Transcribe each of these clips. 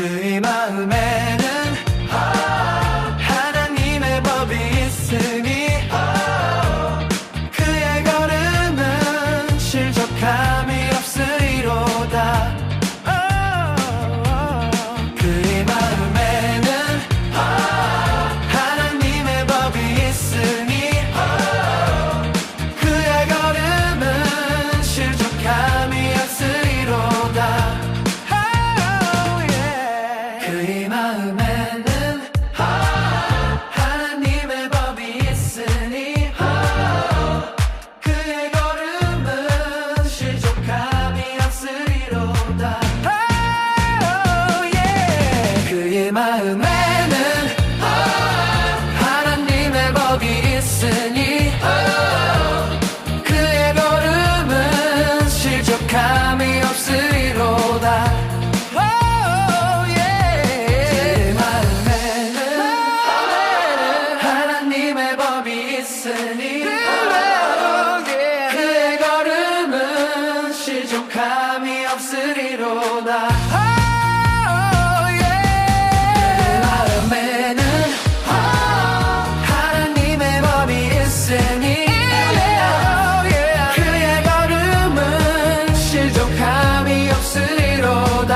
그의 마음에는 하나님의 법이 있으니 그의 걸음은 실족함이 없으리로다. 그의 마음에는 하나님의 법이 있으니 그의 걸음은 실족함이 없으리로다. 그의 마음에는 하나님의 법이 있으니 그의 걸음은 실족함이 없으리로다. 그의 마음에는 하나님의 법이 있으니 그의 걸음은 실족함이 없으리로다. 하나님의 법이 있으니 그의 걸음은 실족함이 없으리로다. 그의 마음에는 하나님의 법이 있으니 그의 걸음은 실족함이 없으리로다.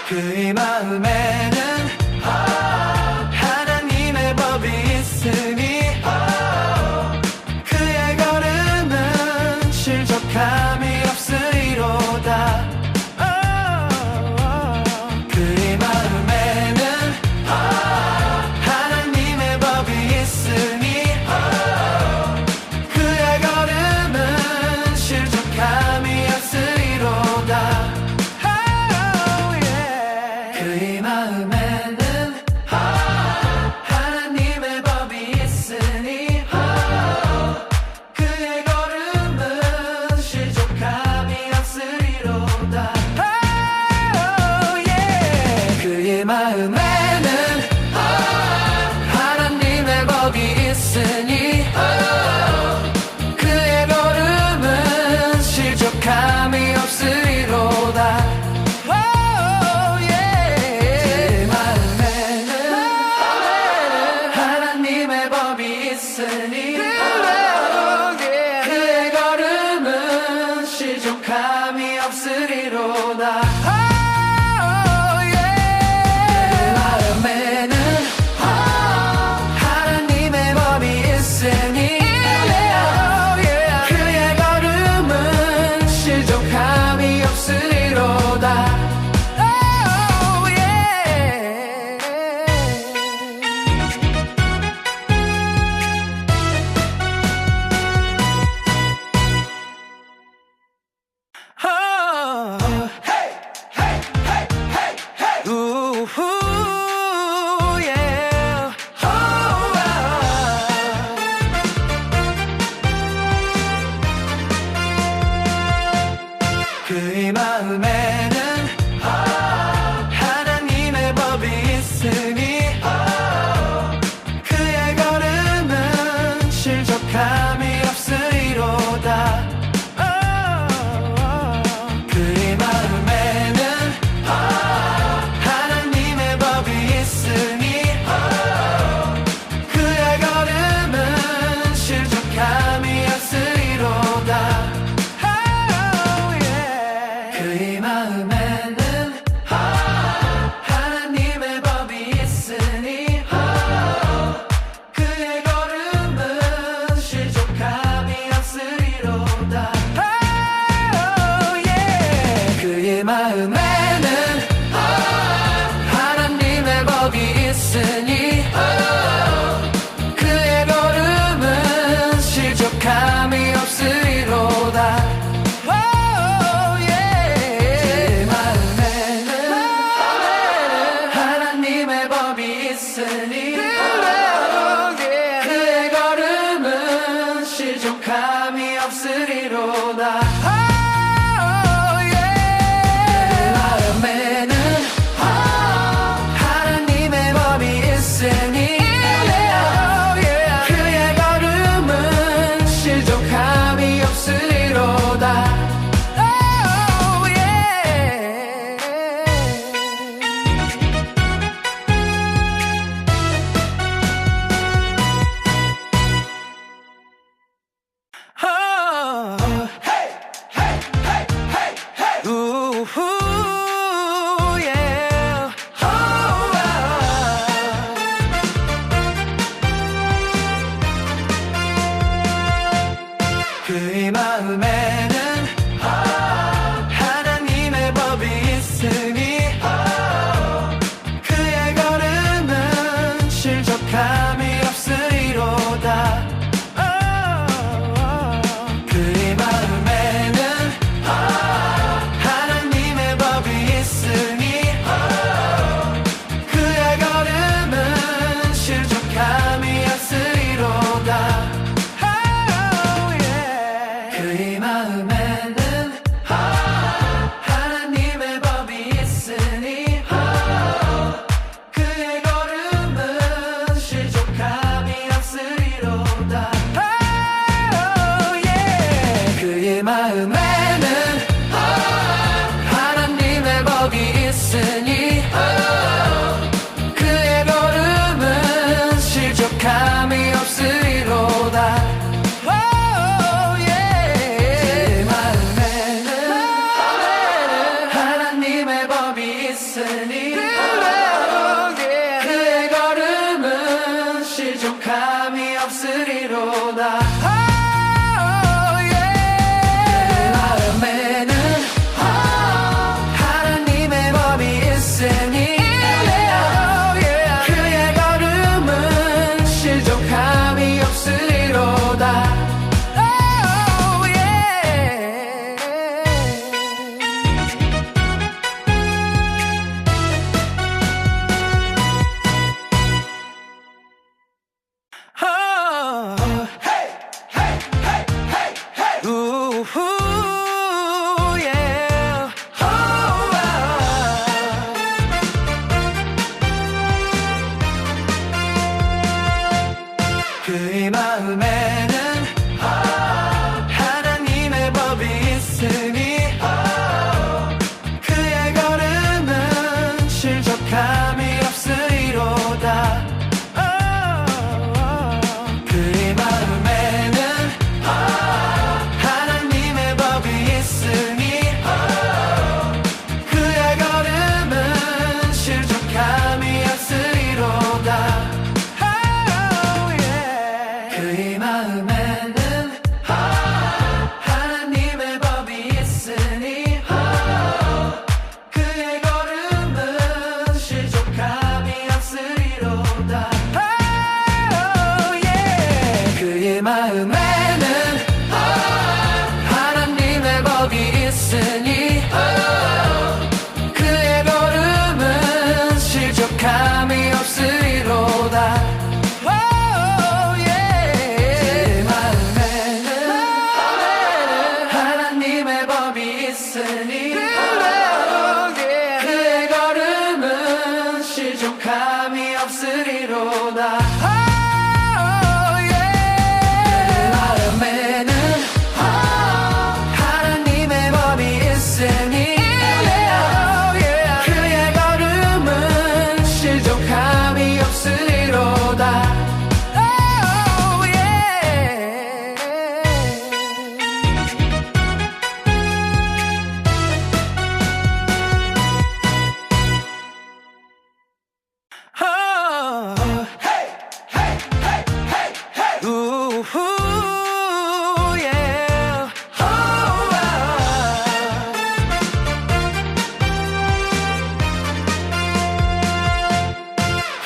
그의 마음에는 하나님의 법이 있으니 그의 걸음은 실족함이 없으리로다. 그의 마음에는 하나님의 법이 있으니 그의 걸음은 실족함이 없으리로다. 그의 마음에는 하나님의 법이 있으니 그의 걸음은 실족함이 없으리로다. 그의 마음에는 하나님의 법이 있으니 그의 걸음은 실족함이 없으리로다. 그의 마음에는 하나님의 법이 있으니 그의 걸음은 실족함이 없으리로다. 그의 마음에는 하나님의 법이 있으니 그의 걸음은 실족함이 없으리로다. 그의 마음에는 하나님의 법이 있으니 그의 걸음은 실족함이 없으리로다. 그의 마음에는 하나님의 법이 있으니 그의 걸음은 실족함이 없으리로다. 그의 마음에는 하나님의 법이 있으니 그의 걸음은 실족함이 없으리로다. 그의 마음에는 하나님의 법이 있으니 그의 걸음은 실족함이 없으리로다. 그의 마음에는 하나님의 법이 있으니 없으리로다. 하나님의 법이 있으니 그의 걸음은 실족함이 없으리로다. 그의 마음에는 하나님의 법이 있으니 그의 걸음은 실족함이 없으리로다. 그의 마음에는 하나님의 법이 있으니 그의 걸음은 실족함이 없으리로다. 그의 마음에는 하나님의 법이 있으니 그의 걸음은 실족함이 없으리로다. 그의 마음에는 하나님의 법이 있으니 그의 걸음은 실족함이 없으리로다. 하나님의 법이 있으니 그의 걸음은 실족함이 없으리로다. 그의 마음에는 하나님의 법이 있으니 그의 걸음은 실족함이 없으리로다. 그의 마음에는 하나님의 법이 있으니 그의 걸음은 실족함이 없으리로다. 그의 마음에는 하나님의 법이 있으니 그의 걸음은 실족함이 없으리로다. 그의 마음에는 하나님의 법이 있으니 그의 걸음은 실족함이 없으리로다. 그의 마음에는 하나님의 법이 있으니 그의 걸음은 실족함이 없으리로다. 그의 마음에는 하나님의 법이 있으니 그의 걸음은 실족함이 없으리로다. 그의 마음에는 하나님의 법이 있으니 그의 걸음은 실족함이 없으리로다.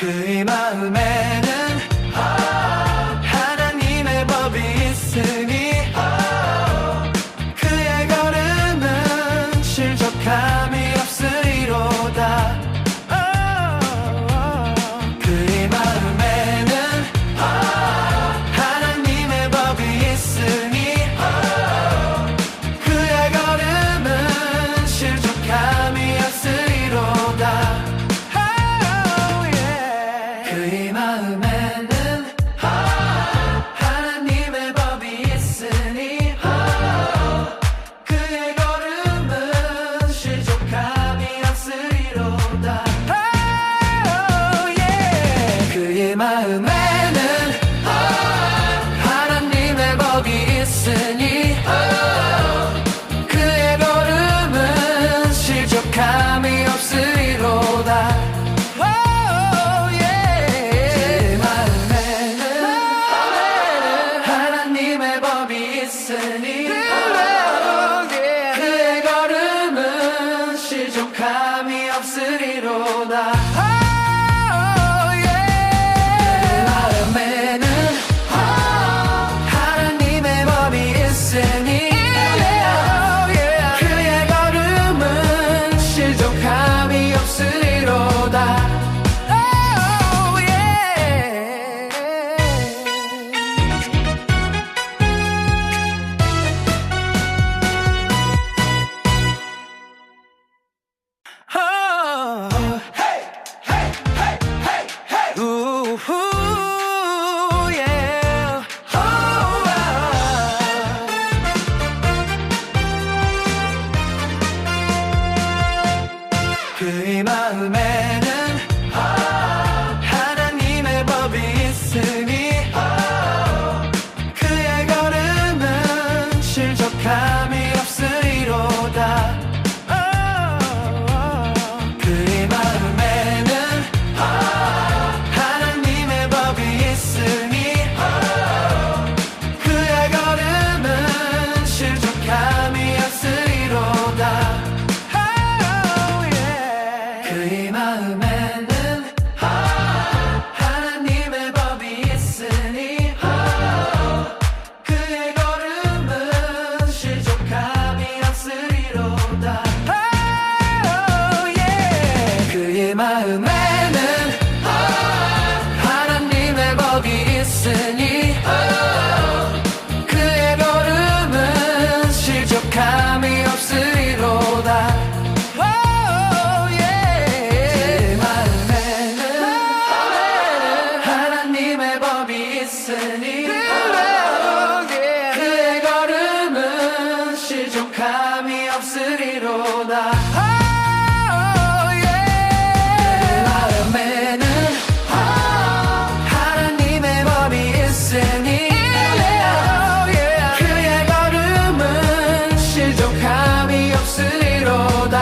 그의 마음에는 하나님의 법이 있으니 그의 걸음은 실족함이 없으리로다. 그의 마음에는 하나님의 법이 있으니 마음에는 하나님의 법이 있으니 그의 걸음은 실족함이 없으리로다. 그 마음에는 하나님의 법이 있으니 그의 걸음은 실족함이 없으리로다. 그의 마음에는 하나님의 법이 있으니 그의 걸음은 실족함이 없으리로다. 그의 마음에는 하나님의 법이 있으니 그의 걸음은 실족함이 없으리로다. 그의 마음에는 하나님의 법이 있으니 그의 걸음은 실족함이 없으리로다. 그의 마음에는 하나님의 법이 있으니 그의 걸음은 실족함이 없으리로다. 그의 걸음은 실족함이 없으리로다. 그의 마음에는 하나님의 법이 있으니 그의 걸음은 실족함이 없으리로다.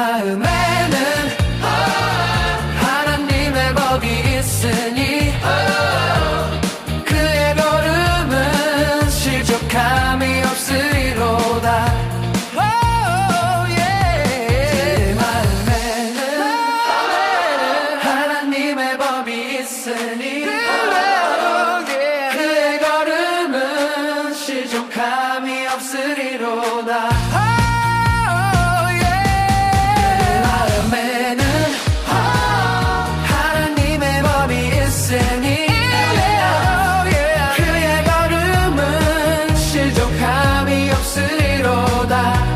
마음에는 하나님의 법이 있으니 그의 걸음은 실족함이 없으리로다. 그의 마음에는 하나님의 법이 있으니 그의 걸음은 실족함이 없으리로다. 그의 마음에는 하나님의 법이 있으니 그의 걸음은 실족함이 없으리로다.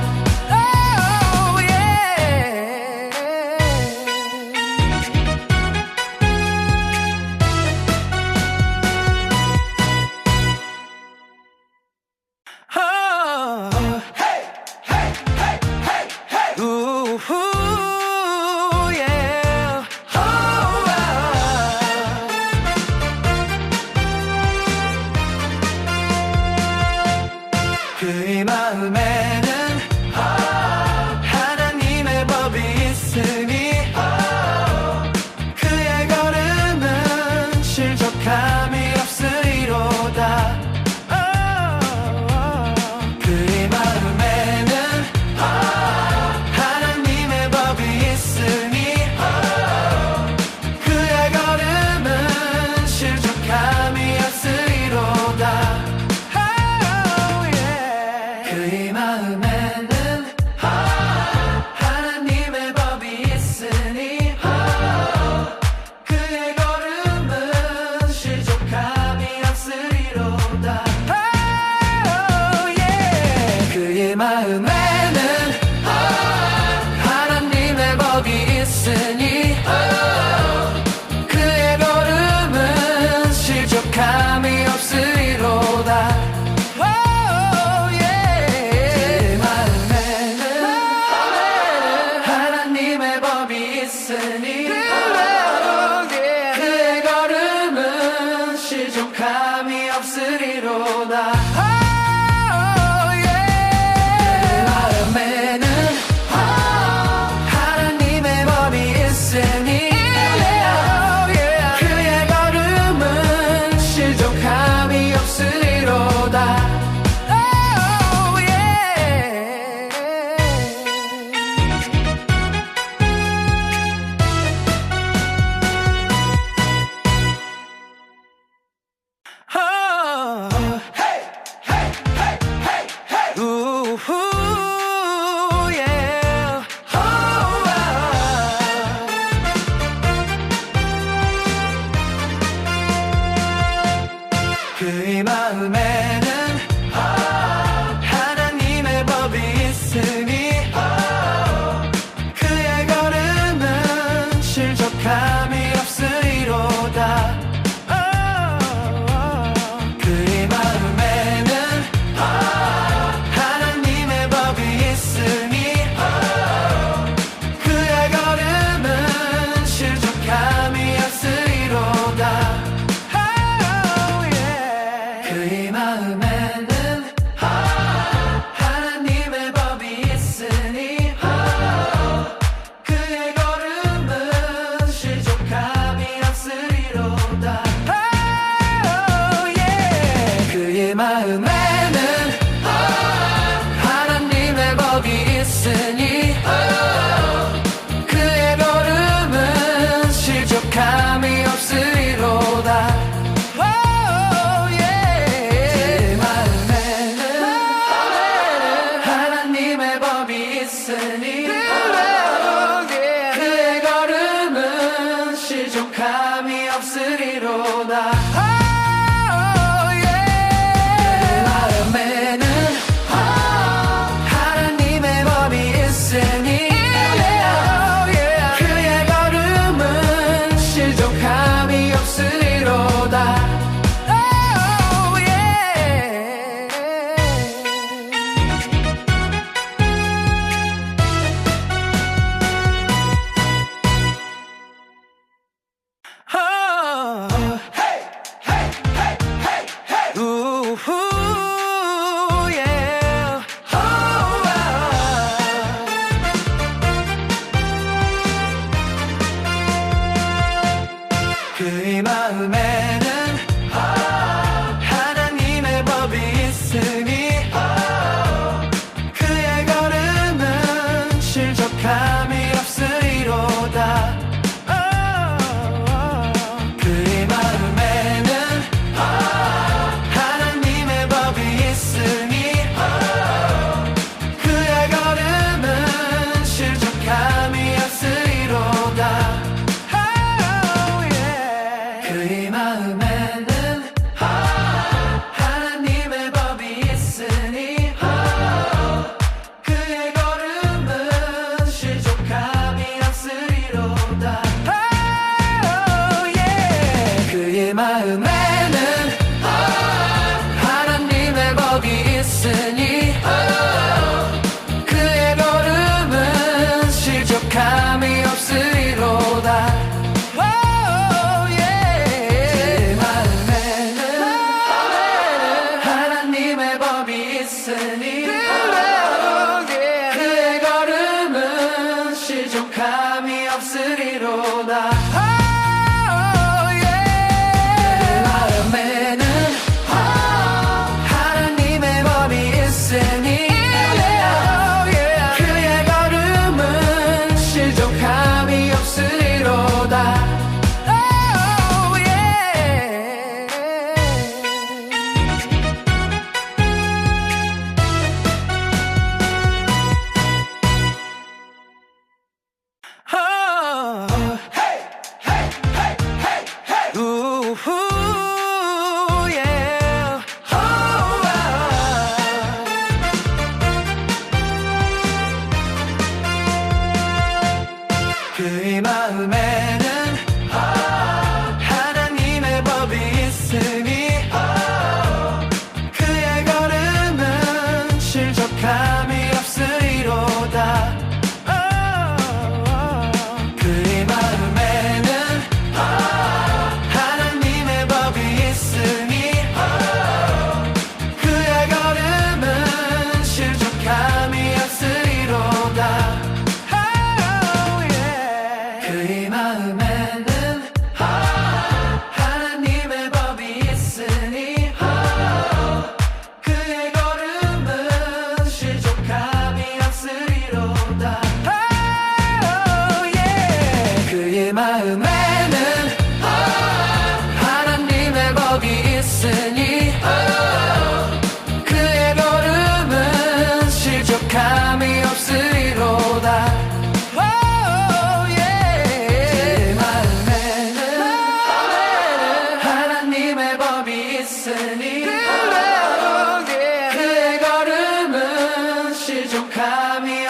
그의 마음에는 하나님의 법이 있으니 그의 걸음은 실족함이 없으리로다. 그의 마음에는 하나님의 법이 있으니 그의 걸음은 실족함이 없으리로다. 그의 마음에는 하나님의 법이 있으니 그의 걸음은 실족함이 없으리로다. 있으니 그의 걸음은 실족함이 없으리로다. 그의 마음에는 하나님의 법이 있으니 그의 걸음은 실족함이 없으리로다. 그의 마음에는 하나님의 법이 있으니 그의 걸음은 실족함이 없으리로다. 그의 마음에는 하나님의 법이 있으니 그의 걸음은 실족함이 없으리로다. 그의 마음에는 하나님의 법이 있으니 그의 걸음은 실족함이 없으리로다. 그의 마음에는 하나님의 법이 있으니 그의 걸음은 실족함이 없으리로다. 하나님의 법이 있으니 그의 걸음은 실족함이 없으리로다. 그의 마음에는 하나님의 법이 있으니 그의 걸음은 실족함이 없으리로다.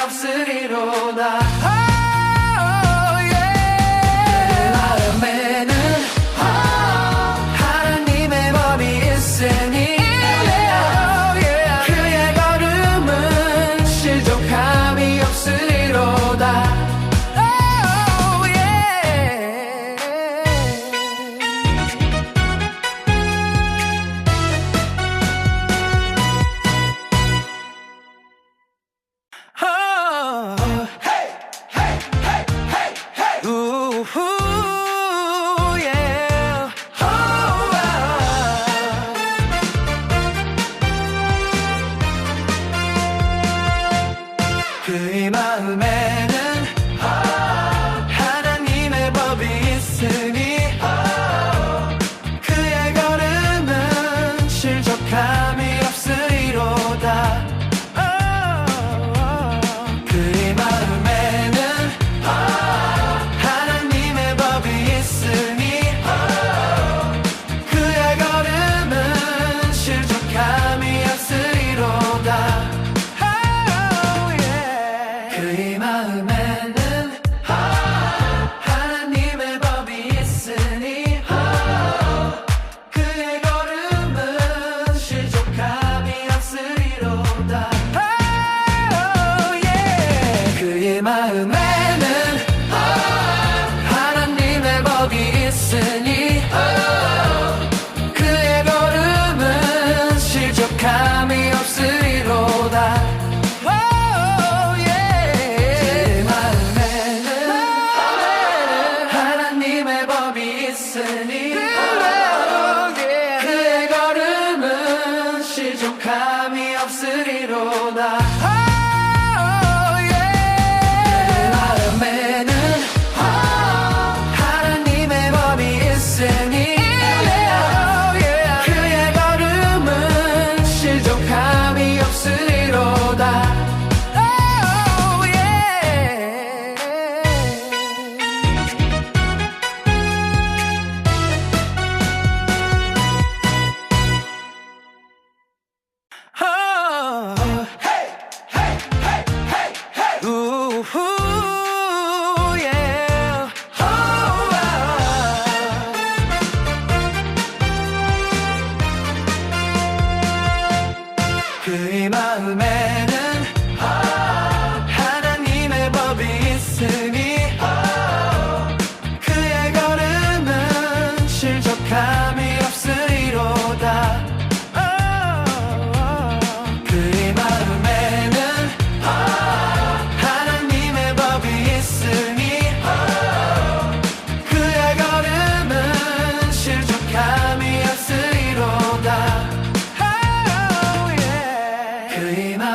없으리로다. 하나님의 법이 있으니 그의 걸음은 실족함이 없으리로다. 그의 마음에는 하나님의 법이 있으니 그의 걸음은 실족함이 없으리로다. 그의 마음에는 하나님의 법이 있으니 그의 걸음은 실족함이 없으리로다. 그의 마음에는 하나님의 법이 있으니 그의 걸음은 실족함이 없으리로다. 그의 마음에는 하나님의 법이 있으니 그의 걸음은 실족함이 없으리로다. 하나님의 법이 있으니 그의 걸음은 실족함이 없으리로다. 그의 마음에는 하나님의 법이 있으니 그의 걸음은 실족함이 없으리로다. 그의 마음에는 하나님의 법이 있으니 그의 걸음은 실족함이 없으리로다. 그의 마음에는 하나님의 법이 있으니 그의 걸음은 실족함이 없으리로다. 그의 마음에는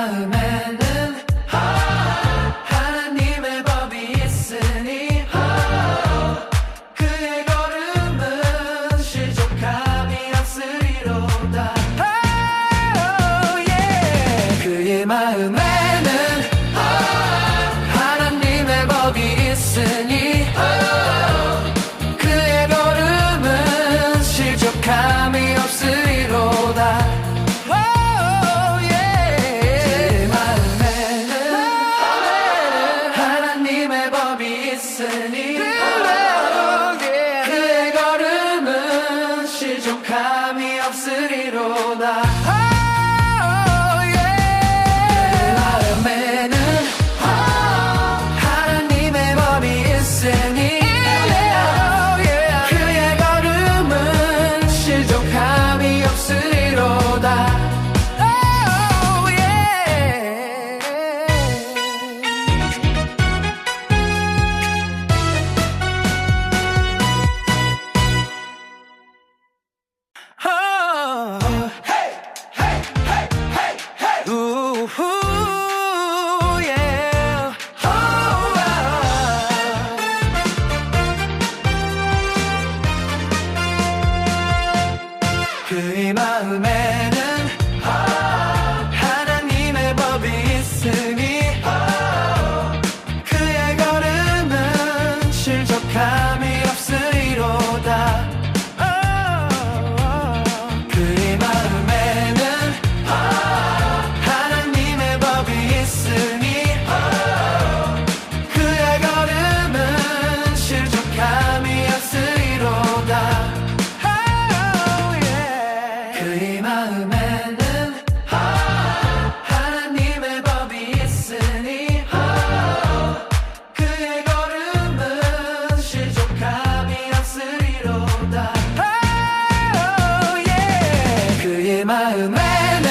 마음에는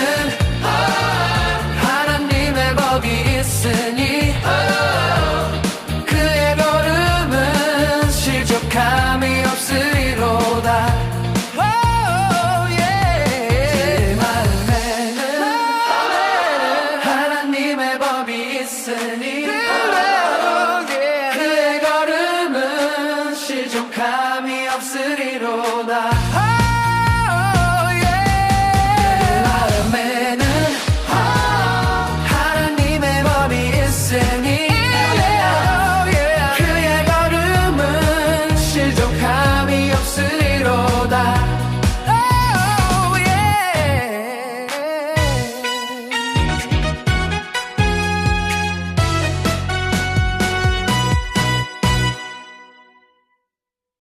하나님의 법이 있으니 그의 걸음은 실족함이 없으리로다.